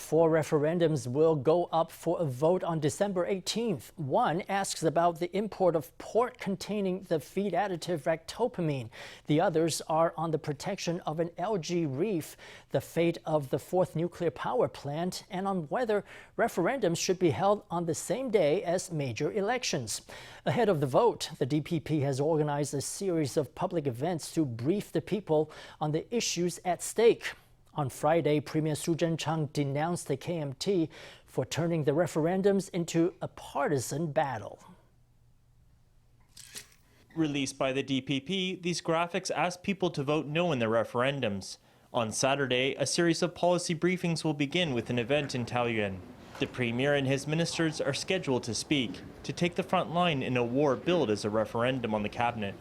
4 referendums will go up for a vote on December 18th. One asks about the import of pork containing the feed additive ractopamine. The others are on the protection of an algae reef, the fate of the 4th nuclear power plant, and on whether referendums should be held on the same day as major elections. Ahead of the vote, the DPP has organized a series of public events to brief the people on the issues at stake. On Friday, Premier Su Tseng-chang denounced the KMT for turning the referendums into a partisan battle. Released by the DPP, these graphics ask people to vote no in the referendums. On Saturday, a series of policy briefings will begin with an event in Taoyuan. The Premier and his ministers are scheduled to speak, to take the front line in a war billed as a referendum on the cabinet.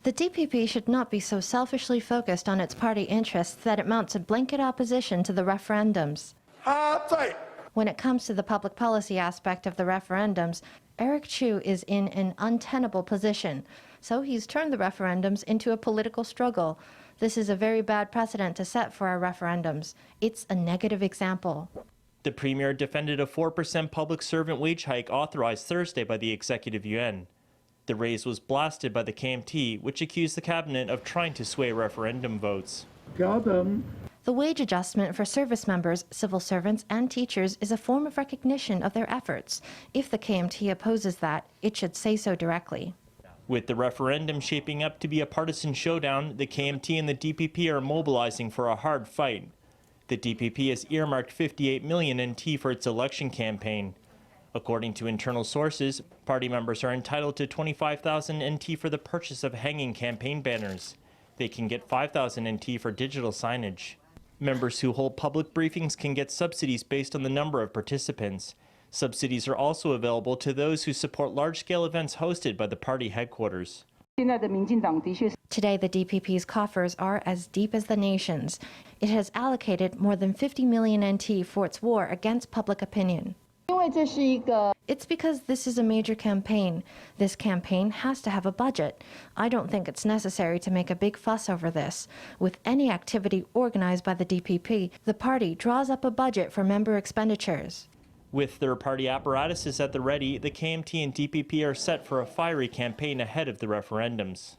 The DPP should not be so selfishly focused on its party interests that it mounts a blanket opposition to the referendums. When it comes to the public policy aspect of the referendums, Eric Chu is in an untenable position, so he's turned the referendums into a political struggle. This is a very bad precedent to set for our referendums. It's a negative example. The Premier defended a 4% public servant wage hike authorized Thursday by the Executive Yuan. The raise was blasted by the KMT, which accused the cabinet of trying to sway referendum votes. The wage adjustment for service members, civil servants, and teachers is a form of recognition of their efforts. If the KMT opposes that, it should say so directly. With the referendum shaping up to be a partisan showdown, the KMT and the DPP are mobilizing for a hard fight. The DPP has earmarked 58 million NT for its election campaign. According to internal sources, party members are entitled to 25,000 NT for the purchase of hanging campaign banners. They can get 5,000 NT for digital signage. Members who hold public briefings can get subsidies based on the number of participants. Subsidies are also available to those who support large-scale events hosted by the party headquarters. Today, the DPP's coffers are as deep as the nation's. It has allocated more than 50 million NT for its war against public opinion. It's because this is a major campaign. This campaign has to have a budget. I don't think it's necessary to make a big fuss over this. With any activity organized by the DPP, the party draws up a budget for member expenditures. With their party apparatuses at the ready, the KMT and DPP are set for a fiery campaign ahead of the referendums.